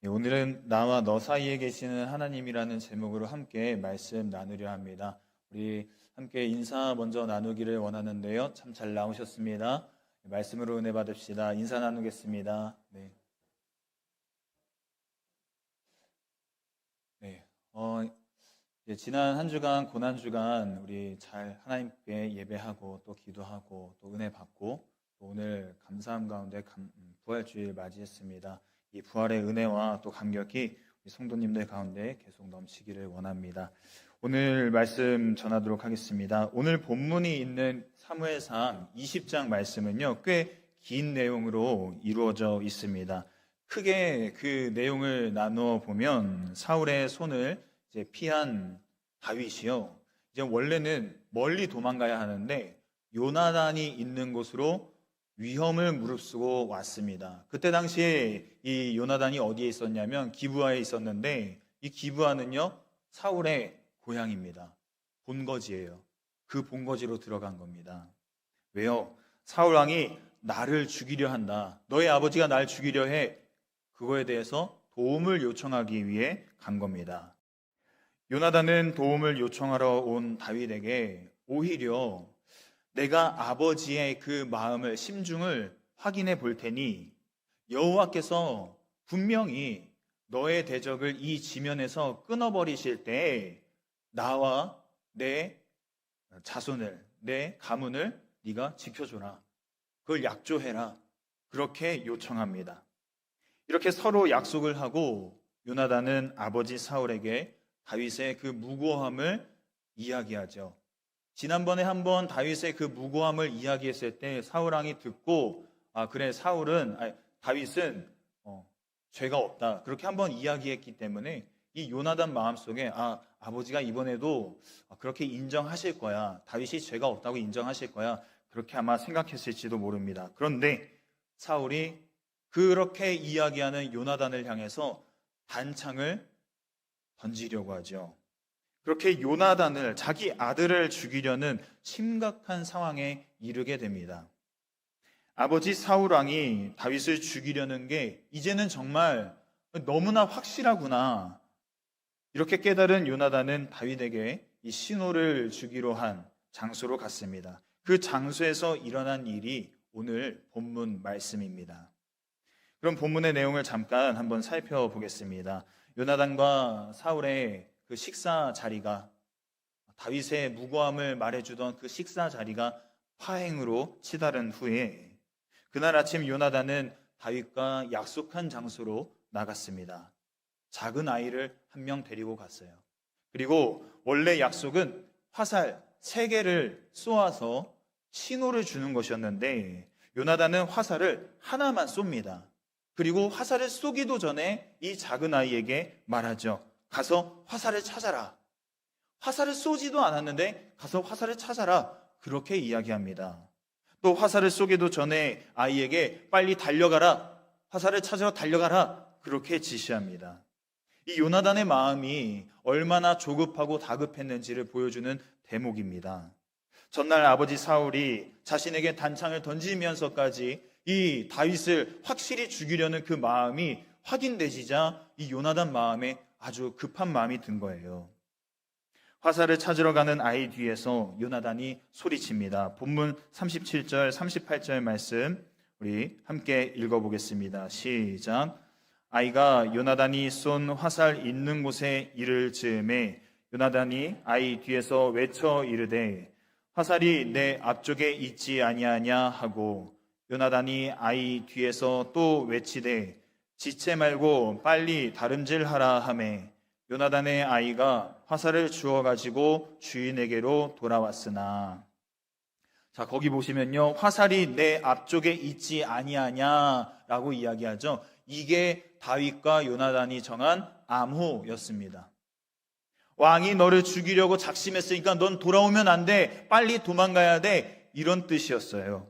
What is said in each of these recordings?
오늘은 나와 너 사이에 계시는 하나님이라는 제목으로 함께 말씀 나누려 합니다. 우리 함께 인사 먼저 나누기를 원하는데요. 참 잘 나오셨습니다. 말씀으로 은혜 받읍시다. 인사 나누겠습니다. 네. 네. 지난 한 주간 고난 주간 우리 잘 하나님께 예배하고 또 기도하고 또 은혜 받고 또 오늘 감사함 가운데 부활주일 맞이했습니다. 이 부활의 은혜와 또 감격이 우리 성도님들 가운데 계속 넘치기를 원합니다. 오늘 말씀 전하도록 하겠습니다. 오늘 본문이 있는 사무엘상 20장 말씀은요, 꽤 긴 내용으로 이루어져 있습니다. 크게 그 내용을 나누어 보면 사울의 손을 이제 피한 다윗이요, 이제 원래는 멀리 도망가야 하는데 요나단이 있는 곳으로 위험을 무릅쓰고 왔습니다. 그때 당시에 이 요나단이 어디에 있었냐면 기브아에 있었는데, 이 기브아는요 사울의 고향입니다. 본거지예요. 그 본거지로 들어간 겁니다. 왜요? 사울 왕이 나를 죽이려 한다, 너의 아버지가 날 죽이려 해, 그거에 대해서 도움을 요청하기 위해 간 겁니다. 요나단은 도움을 요청하러 온 다윗에게 오히려 내가 아버지의 그 마음을, 심중을 확인해 볼 테니 여호와께서 분명히 너의 대적을 이 지면에서 끊어버리실 때 나와 내 자손을, 내 가문을 네가 지켜줘라, 그걸 약조해라, 그렇게 요청합니다. 이렇게 서로 약속을 하고 요나단은 아버지 사울에게 다윗의 그 무고함을 이야기하죠. 지난번에 한번 다윗의 그 무고함을 이야기했을 때 사울왕이 듣고 그래, 다윗은 죄가 없다, 그렇게 한번 이야기했기 때문에 이 요나단 마음속에 아버지가 이번에도 그렇게 인정하실 거야, 다윗이 죄가 없다고 인정하실 거야, 그렇게 아마 생각했을지도 모릅니다. 그런데 사울이 그렇게 이야기하는 요나단을 향해서 단창을 던지려고 하죠. 그렇게 요나단을, 자기 아들을 죽이려는 심각한 상황에 이르게 됩니다. 아버지 사울 왕이 다윗을 죽이려는 게 이제는 정말 너무나 확실하구나, 이렇게 깨달은 요나단은 다윗에게 이 신호를 주기로 한 장소로 갔습니다. 그 장소에서 일어난 일이 오늘 본문 말씀입니다. 그럼 본문의 내용을 잠깐 한번 살펴보겠습니다. 요나단과 사울의 그 식사 자리가, 다윗의 무고함을 말해주던 그 식사 자리가 파행으로 치달은 후에 그날 아침 요나단은 다윗과 약속한 장소로 나갔습니다. 작은 아이를 한 명 데리고 갔어요. 그리고 원래 약속은 화살 3개를 쏘아서 신호를 주는 것이었는데 요나단은 화살을 하나만 쏩니다. 그리고 화살을 쏘기도 전에 이 작은 아이에게 말하죠. 가서 화살을 찾아라. 화살을 쏘지도 않았는데 가서 화살을 찾아라, 그렇게 이야기합니다. 또 화살을 쏘기도 전에 아이에게 빨리 달려가라, 화살을 찾으러 달려가라, 그렇게 지시합니다. 이 요나단의 마음이 얼마나 조급하고 다급했는지를 보여주는 대목입니다. 전날 아버지 사울이 자신에게 단창을 던지면서까지 이 다윗을 확실히 죽이려는 그 마음이 확인되시자 이 요나단 마음에 아주 급한 마음이 든 거예요. 화살을 찾으러 가는 아이 뒤에서 요나단이 소리칩니다. 본문 37절 38절 말씀 우리 함께 읽어보겠습니다. 시작. 아이가 요나단이 쏜 화살 있는 곳에 이를 즈음에 요나단이 아이 뒤에서 외쳐 이르되 화살이 내 앞쪽에 있지 아니하냐 하고 요나단이 아이 뒤에서 또 외치되 지체 말고 빨리 다름질하라 하매 요나단의 아이가 화살을 주워 가지고 주인에게로 돌아왔으나, 자, 거기 보시면요, 화살이 내 앞쪽에 있지 아니하냐라고 이야기하죠. 이게 다윗과 요나단이 정한 암호였습니다. 왕이 너를 죽이려고 작심했으니까 넌 돌아오면 안 돼, 빨리 도망가야 돼, 이런 뜻이었어요.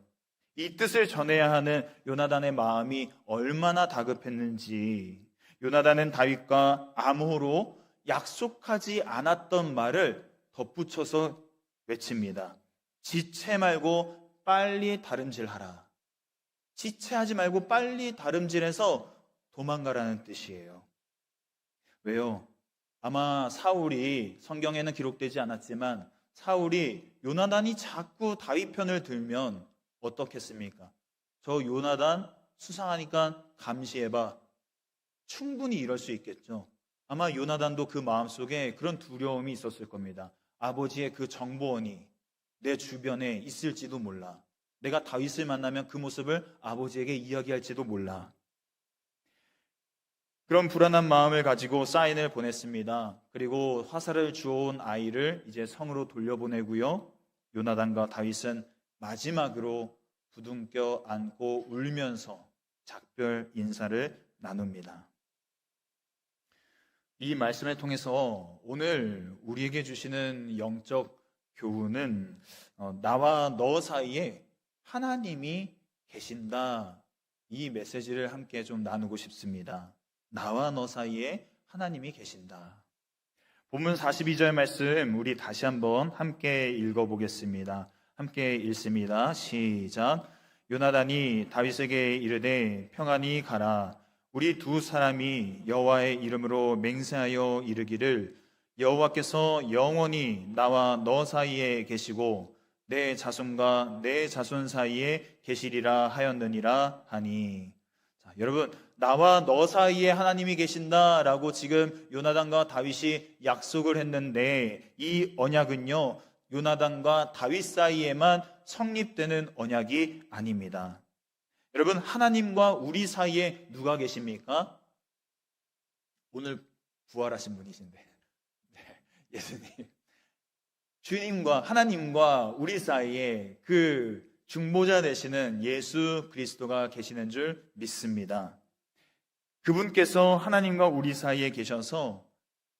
이 뜻을 전해야 하는 요나단의 마음이 얼마나 다급했는지, 요나단은 다윗과 암호로 약속하지 않았던 말을 덧붙여서 외칩니다. 지체 말고 빨리 다름질하라. 지체하지 말고 빨리 다름질해서 도망가라는 뜻이에요. 왜요? 아마 사울이, 성경에는 기록되지 않았지만 사울이 요나단이 자꾸 다윗 편을 들면 어떻겠습니까? 저 요나단 수상하니까 감시해봐. 충분히 이럴 수 있겠죠. 아마 요나단도 그 마음속에 그런 두려움이 있었을 겁니다. 아버지의 그 정보원이 내 주변에 있을지도 몰라. 내가 다윗을 만나면 그 모습을 아버지에게 이야기할지도 몰라. 그런 불안한 마음을 가지고 사인을 보냈습니다. 그리고 화살을 주워온 아이를 이제 성으로 돌려보내고요. 요나단과 다윗은 마지막으로 부둥켜 안고 울면서 작별 인사를 나눕니다. 이 말씀을 통해서 오늘 우리에게 주시는 영적 교훈은 나와 너 사이에 하나님이 계신다. 이 메시지를 함께 좀 나누고 싶습니다. 나와 너 사이에 하나님이 계신다. 본문 42절 말씀 우리 다시 한번 함께 읽어보겠습니다. 함께 읽습니다. 시작. 요나단이 다윗에게 이르되 평안히 가라. 우리 두 사람이 여호와의 이름으로 맹세하여 이르기를 여호와께서 영원히 나와 너 사이에 계시고 내 자손과 내 자손 사이에 계시리라 하였느니라 하니. 자, 여러분, 나와 너 사이에 하나님이 계신다라고 지금 요나단과 다윗이 약속을 했는데 이 언약은요, 요나단과 다윗 사이에만 성립되는 언약이 아닙니다. 여러분, 하나님과 우리 사이에 누가 계십니까? 오늘 부활하신 분이신데, 네, 예수님. 주님과 하나님과 우리 사이에 그 중보자 되시는 예수 그리스도가 계시는 줄 믿습니다. 그분께서 하나님과 우리 사이에 계셔서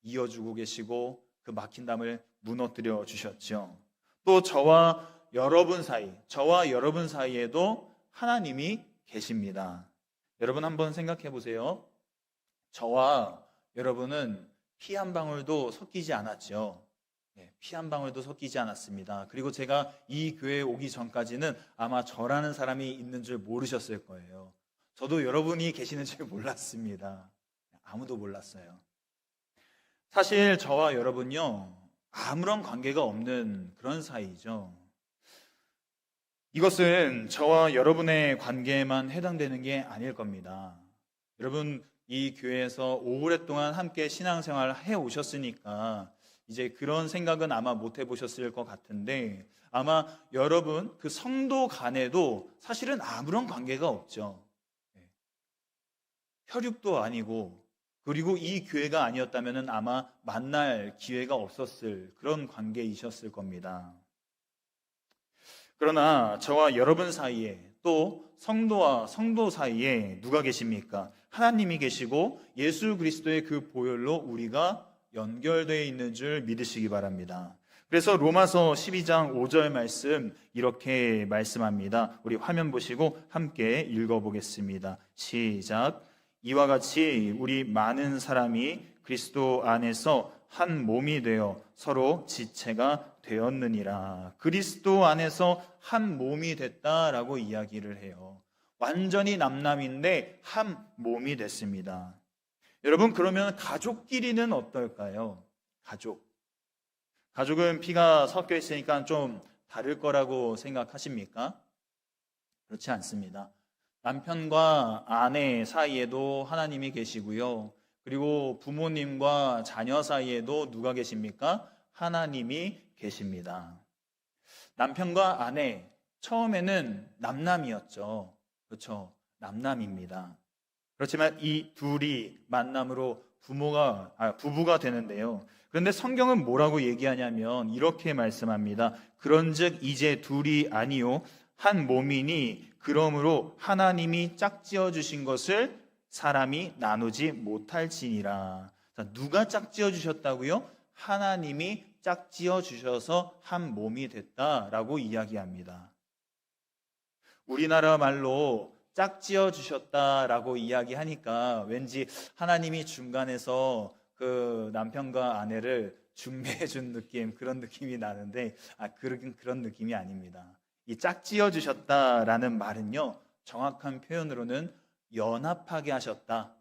이어주고 계시고 그 막힌 담을 무너뜨려 주셨죠. 또 저와 여러분 사이에도 하나님이 계십니다. 여러분 한번 생각해 보세요. 저와 여러분은 피 한 방울도 섞이지 않았죠. 피 한 방울도 섞이지 않았습니다. 그리고 제가 이 교회에 오기 전까지는 아마 저라는 사람이 있는 줄 모르셨을 거예요. 저도 여러분이 계시는 줄 몰랐습니다. 아무도 몰랐어요. 사실 저와 여러분요, 아무런 관계가 없는 그런 사이죠. 이것은 저와 여러분의 관계에만 해당되는 게 아닐 겁니다. 여러분, 이 교회에서 오랫동안 함께 신앙생활을 해오셨으니까 이제 그런 생각은 아마 못 해보셨을 것 같은데 아마 여러분 그 성도 간에도 사실은 아무런 관계가 없죠. 혈육도 아니고 그리고 이 교회가 아니었다면 아마 만날 기회가 없었을 그런 관계이셨을 겁니다. 그러나 저와 여러분 사이에 또 성도와 성도 사이에 누가 계십니까? 하나님이 계시고 예수 그리스도의 그 보혈로 우리가 연결되어 있는 줄 믿으시기 바랍니다. 그래서 로마서 12장 5절 말씀 이렇게 말씀합니다. 우리 화면 보시고 함께 읽어보겠습니다. 시작. 이와 같이 우리 많은 사람이 그리스도 안에서 한 몸이 되어 서로 지체가 되었느니라. 그리스도 안에서 한 몸이 됐다라고 이야기를 해요. 완전히 남남인데 한 몸이 됐습니다. 여러분, 그러면 가족끼리는 어떨까요? 가족은 피가 섞여 있으니까 좀 다를 거라고 생각하십니까? 그렇지 않습니다. 남편과 아내 사이에도 하나님이 계시고요. 그리고 부모님과 자녀 사이에도 누가 계십니까? 하나님이 계십니다. 남편과 아내, 처음에는 남남이었죠. 그렇죠? 남남입니다. 그렇지만 이 둘이 만남으로 부부가 되는데요. 그런데 성경은 뭐라고 얘기하냐면 이렇게 말씀합니다. 그런즉 이제 둘이 아니요 한 몸이니 그러므로 하나님이 짝지어 주신 것을 사람이 나누지 못할지니라. 자, 누가 짝지어 주셨다고요? 하나님이 짝지어 주셔서 한 몸이 됐다라고 이야기합니다. 우리나라 말로 짝지어 주셨다라고 이야기하니까 왠지 하나님이 중간에서 그 남편과 아내를 중매해 준 느낌, 그런 느낌이 나는데 그런 느낌이 아닙니다. 이 짝지어 주셨다라는 말은요, 정확한 표현으로는 연합하게 하셨다,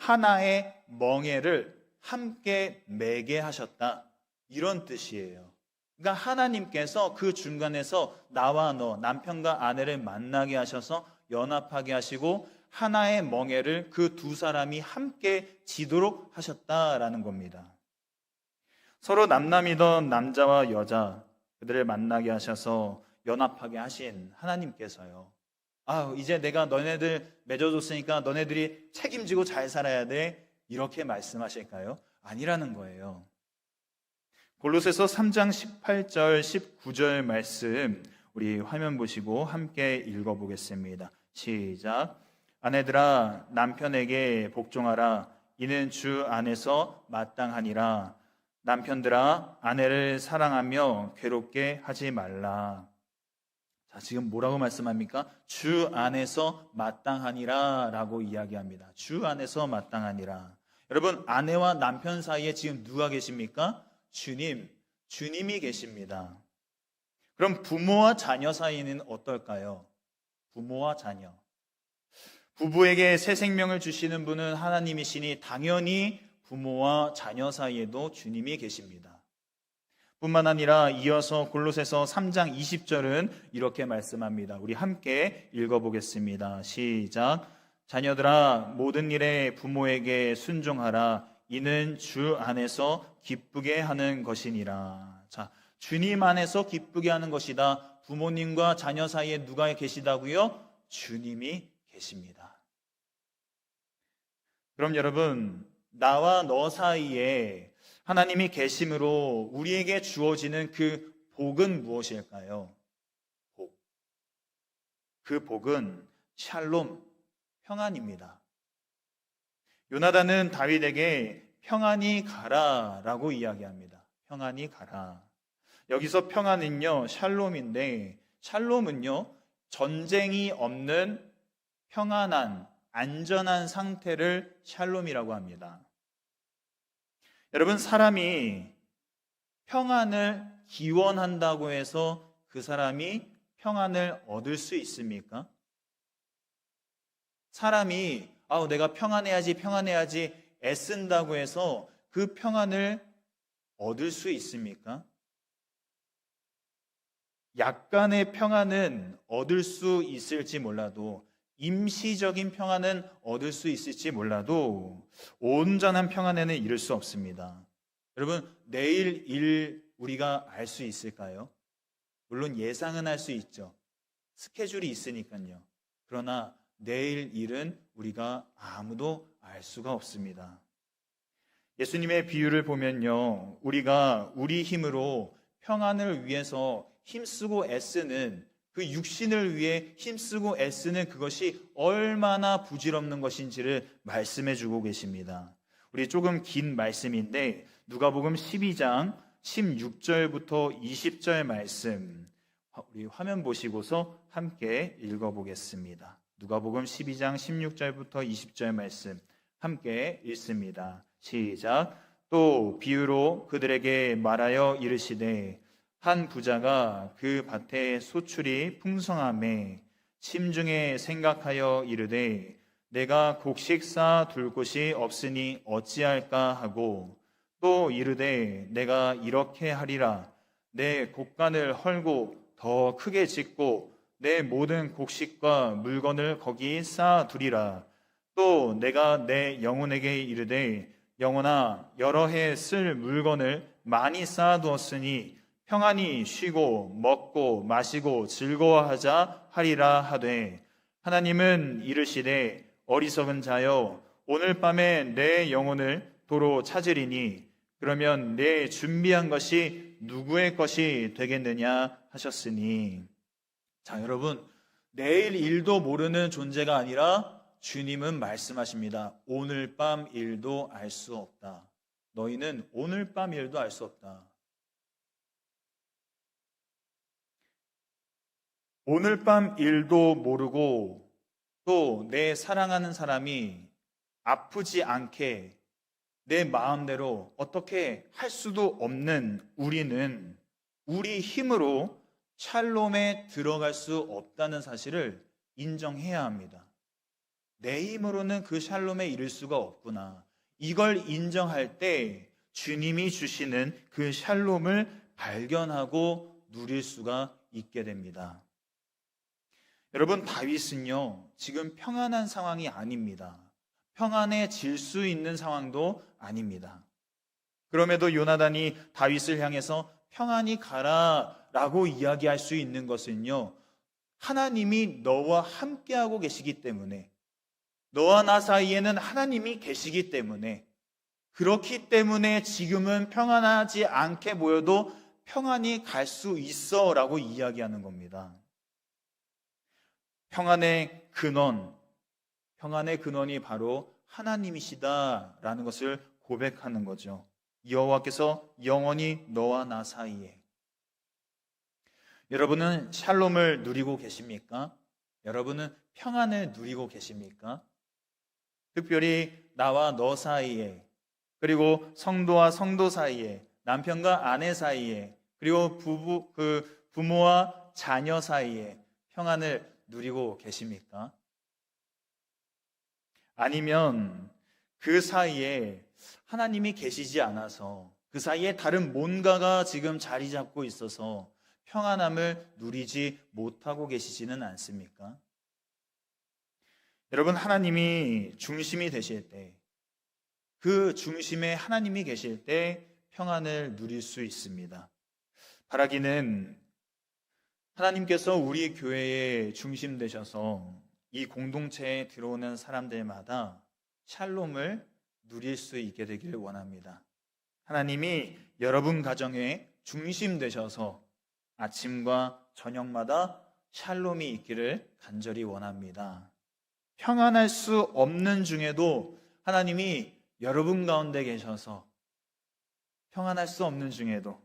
하나의 멍에를 함께 매게 하셨다. 이런 뜻이에요. 그러니까 하나님께서 그 중간에서 나와 너, 남편과 아내를 만나게 하셔서 연합하게 하시고 하나의 멍에를 그 두 사람이 함께 지도록 하셨다라는 겁니다. 서로 남남이던 남자와 여자, 그들을 만나게 하셔서 연합하게 하신 하나님께서요. 이제 내가 너네들 맺어줬으니까 너네들이 책임지고 잘 살아야 돼. 이렇게 말씀하실까요? 아니라는 거예요. 골로새서 3장 18절 19절 말씀 우리 화면 보시고 함께 읽어보겠습니다. 시작. 아내들아 남편에게 복종하라. 이는 주 안에서 마땅하니라. 남편들아 아내를 사랑하며 괴롭게 하지 말라. 자, 지금 뭐라고 말씀합니까? 주 안에서 마땅하니라 라고 이야기합니다. 주 안에서 마땅하니라. 여러분, 아내와 남편 사이에 지금 누가 계십니까? 주님이 계십니다. 그럼 부모와 자녀 사이는 어떨까요? 부모와 자녀. 부부에게 새 생명을 주시는 분은 하나님이시니 당연히 부모와 자녀 사이에도 주님이 계십니다. 뿐만 아니라 이어서 골로새서 3장 20절은 이렇게 말씀합니다. 우리 함께 읽어보겠습니다. 시작. 자녀들아 모든 일에 부모에게 순종하라. 이는 주 안에서 기쁘게 하는 것이니라. 자, 주님 안에서 기쁘게 하는 것이다. 부모님과 자녀 사이에 누가 계시다고요? 주님이 계십니다. 그럼 여러분, 나와 너 사이에 하나님이 계심으로 우리에게 주어지는 그 복은 무엇일까요? 복. 그 복은 샬롬, 평안입니다. 요나단은 다윗에게 평안히 가라라고 이야기합니다. 평안히 가라. 여기서 평안은요, 샬롬인데 샬롬은요, 전쟁이 없는 평안한, 안전한 상태를 샬롬이라고 합니다. 여러분, 사람이 평안을 기원한다고 해서 그 사람이 평안을 얻을 수 있습니까? 사람이 내가 평안해야지 애쓴다고 해서 그 평안을 얻을 수 있습니까? 약간의 평안은 얻을 수 있을지 몰라도, 임시적인 평안은 얻을 수 있을지 몰라도 온전한 평안에는 이를 수 없습니다. 여러분, 내일 일 우리가 알 수 있을까요? 물론 예상은 할 수 있죠. 스케줄이 있으니까요. 그러나 내일 일은 우리가 아무도 알 수가 없습니다. 예수님의 비유를 보면요, 우리가 우리 힘으로 평안을 위해서 힘쓰고 애쓰는, 그 육신을 위해 힘쓰고 애쓰는 그것이 얼마나 부질없는 것인지를 말씀해 주고 계십니다. 우리 조금 긴 말씀인데 누가복음 12장 16절부터 20절 말씀 우리 화면 보시고서 함께 읽어보겠습니다. 누가복음 12장 16절부터 20절 말씀 함께 읽습니다. 시작. 또 비유로 그들에게 말하여 이르시되 한 부자가 그 밭에 소출이 풍성함에 심중에 생각하여 이르되 내가 곡식 쌓아 둘 곳이 없으니 어찌할까 하고 또 이르되 내가 이렇게 하리라. 내 곡간을 헐고 더 크게 짓고 내 모든 곡식과 물건을 거기 쌓아 두리라. 또 내가 내 영혼에게 이르되 영혼아 여러 해 쓸 물건을 많이 쌓아 두었으니 평안히 쉬고 먹고 마시고 즐거워하자 하리라 하되 하나님은 이르시되 어리석은 자여 오늘 밤에 내 영혼을 도로 찾으리니 그러면 내 준비한 것이 누구의 것이 되겠느냐 하셨으니. 자, 여러분, 내일 일도 모르는 존재가 아니라 주님은 말씀하십니다. 오늘 밤 일도 알 수 없다. 너희는 오늘 밤 일도 알 수 없다. 오늘 밤 일도 모르고 또 내 사랑하는 사람이 아프지 않게 내 마음대로 어떻게 할 수도 없는 우리는 우리 힘으로 샬롬에 들어갈 수 없다는 사실을 인정해야 합니다. 내 힘으로는 그 샬롬에 이를 수가 없구나. 이걸 인정할 때 주님이 주시는 그 샬롬을 발견하고 누릴 수가 있게 됩니다. 여러분, 다윗은요, 지금 평안한 상황이 아닙니다. 평안해질 수 있는 상황도 아닙니다. 그럼에도 요나단이 다윗을 향해서 평안히 가라라고 이야기할 수 있는 것은요, 하나님이 너와 함께하고 계시기 때문에, 너와 나 사이에는 하나님이 계시기 때문에, 그렇기 때문에 지금은 평안하지 않게 보여도 평안히 갈 수 있어 라고 이야기하는 겁니다. 평안의 근원이 바로 하나님이시다라는 것을 고백하는 거죠. 여호와께서 영원히 너와 나 사이에. 여러분은 샬롬을 누리고 계십니까? 여러분은 평안을 누리고 계십니까? 특별히 나와 너 사이에, 그리고 성도와 성도 사이에, 남편과 아내 사이에, 그리고 부모와 자녀 사이에 평안을 누리고 계십니까? 아니면 그 사이에 하나님이 계시지 않아서, 그 사이에 다른 뭔가가 지금 자리 잡고 있어서 평안함을 누리지 못하고 계시지는 않습니까? 여러분, 하나님이 중심이 되실 때, 그 중심에 하나님이 계실 때 평안을 누릴 수 있습니다. 바라기는 하나님께서 우리 교회의 중심 되셔서 이 공동체에 들어오는 사람들마다 샬롬을 누릴 수 있게 되길 원합니다. 하나님이 여러분 가정의 중심 되셔서 아침과 저녁마다 샬롬이 있기를 간절히 원합니다. 평안할 수 없는 중에도 하나님이 여러분 가운데 계셔서 평안할 수 없는 중에도,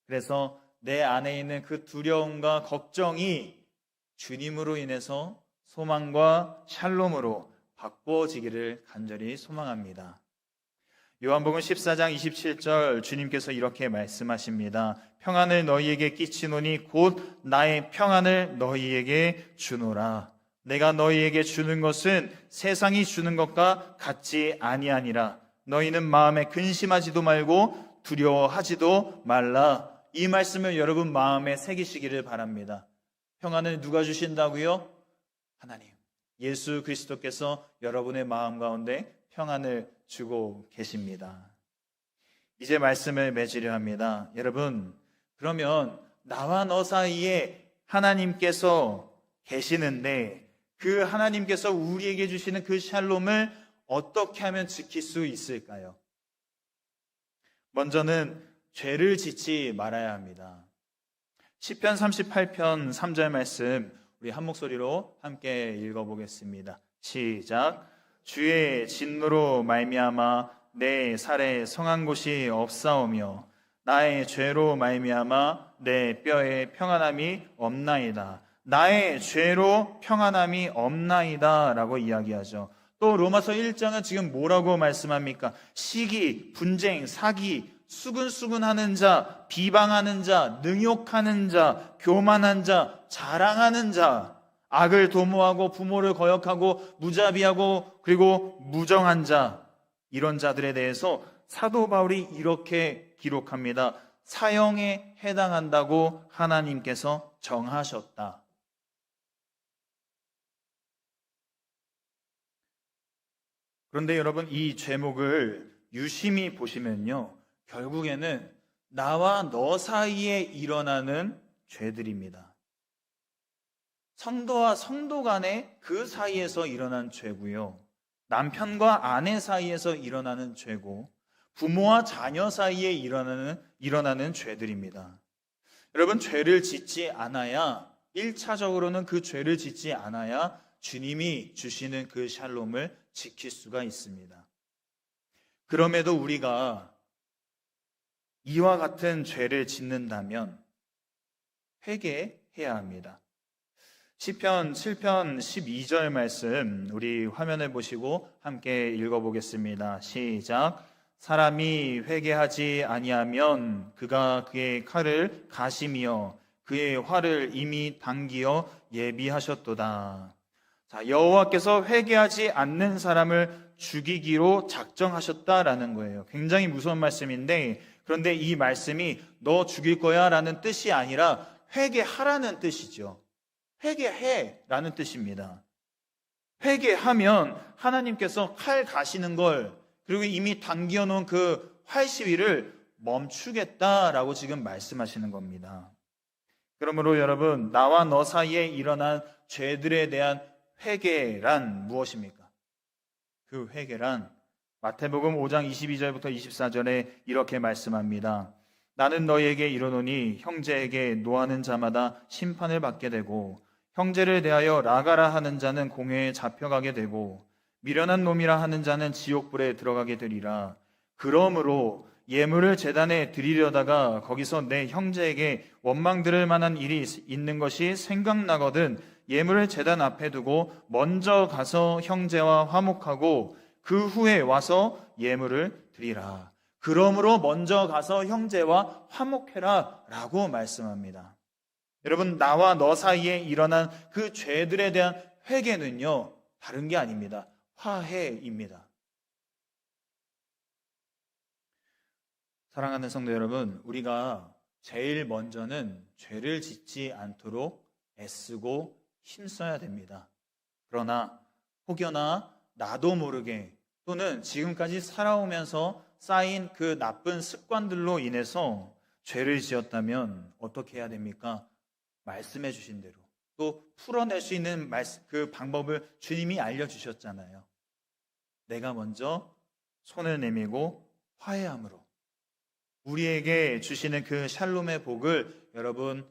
그래서 내 안에 있는 그 두려움과 걱정이 주님으로 인해서 소망과 샬롬으로 바꿔지기를 간절히 소망합니다. 요한복음 14장 27절 주님께서 이렇게 말씀하십니다. 평안을 너희에게 끼치노니 곧 나의 평안을 너희에게 주노라. 내가 너희에게 주는 것은 세상이 주는 것과 같지 아니하니라. 너희는 마음에 근심하지도 말고 두려워하지도 말라. 이 말씀을 여러분 마음에 새기시기를 바랍니다. 평안을 누가 주신다고요? 하나님, 예수 그리스도께서 여러분의 마음 가운데 평안을 주고 계십니다. 이제 말씀을 맺으려 합니다. 여러분, 그러면 나와 너 사이에 하나님께서 계시는데 그 하나님께서 우리에게 주시는 그 샬롬을 어떻게 하면 지킬 수 있을까요? 먼저는 죄를 짓지 말아야 합니다. 시편 38편 3절 말씀 우리 한 목소리로 함께 읽어보겠습니다. 시작. 주의 진노로 말미암아 내 살에 성한 곳이 없사오며 나의 죄로 말미암아 내 뼈에 평안함이 없나이다. 나의 죄로 평안함이 없나이다 라고 이야기하죠. 또 로마서 1장은 지금 뭐라고 말씀합니까? 시기, 분쟁, 사기, 수근수근하는 자, 비방하는 자, 능욕하는 자, 교만한 자, 자랑하는 자, 악을 도모하고 부모를 거역하고 무자비하고 그리고 무정한 자, 이런 자들에 대해서 사도 바울이 이렇게 기록합니다. 사형에 해당한다고 하나님께서 정하셨다. 그런데 여러분, 이 제목을 유심히 보시면요, 결국에는 나와 너 사이에 일어나는 죄들입니다. 성도와 성도 간의 그 사이에서 일어난 죄고요, 남편과 아내 사이에서 일어나는 죄고, 부모와 자녀 사이에 일어나는 죄들입니다. 여러분, 죄를 짓지 않아야, 1차적으로는 그 죄를 짓지 않아야 주님이 주시는 그 샬롬을 지킬 수가 있습니다. 그럼에도 우리가 이와 같은 죄를 짓는다면 회개해야 합니다. 시편 7편 12절 말씀 우리 화면을 보시고 함께 읽어보겠습니다. 시작. 사람이 회개하지 아니하면 그가 그의 칼을 가시며 그의 활을 이미 당기어 예비하셨도다. 자, 여호와께서 회개하지 않는 사람을 죽이기로 작정하셨다라는 거예요. 굉장히 무서운 말씀인데, 그런데 이 말씀이 너 죽일 거야 라는 뜻이 아니라 회개하라는 뜻이죠. 회개해 라는 뜻입니다. 회개하면 하나님께서 칼 가시는 걸, 그리고 이미 당겨 놓은 그 활시위를 멈추겠다라고 지금 말씀하시는 겁니다. 그러므로 여러분, 나와 너 사이에 일어난 죄들에 대한 회개란 무엇입니까? 그 회개란 마태복음 5장 22절부터 24절에 이렇게 말씀합니다. 나는 너희에게 이르노니 형제에게 노하는 자마다 심판을 받게 되고 형제를 대하여 라가라 하는 자는 공회에 잡혀가게 되고 미련한 놈이라 하는 자는 지옥불에 들어가게 되리라. 그러므로 예물을 제단에 드리려다가 거기서 내 형제에게 원망 들을 만한 일이 있는 것이 생각나거든 예물을 제단 앞에 두고 먼저 가서 형제와 화목하고 그 후에 와서 예물을 드리라. 그러므로 먼저 가서 형제와 화목해라 라고 말씀합니다. 여러분, 나와 너 사이에 일어난 그 죄들에 대한 회개는요, 다른 게 아닙니다. 화해입니다. 사랑하는 성도 여러분, 우리가 제일 먼저는 죄를 짓지 않도록 애쓰고 힘써야 됩니다. 그러나 혹여나 나도 모르게 또는 지금까지 살아오면서 쌓인 그 나쁜 습관들로 인해서 죄를 지었다면 어떻게 해야 됩니까? 말씀해 주신 대로 또 풀어낼 수 있는 그 방법을 주님이 알려주셨잖아요. 내가 먼저 손을 내밀고 화해함으로 우리에게 주시는 그 샬롬의 복을 여러분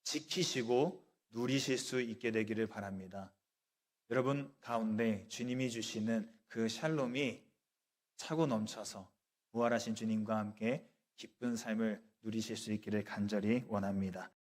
지키시고 누리실 수 있게 되기를 바랍니다. 여러분 가운데 주님이 주시는 그 샬롬이 차고 넘쳐서 부활하신 주님과 함께 기쁜 삶을 누리실 수 있기를 간절히 원합니다.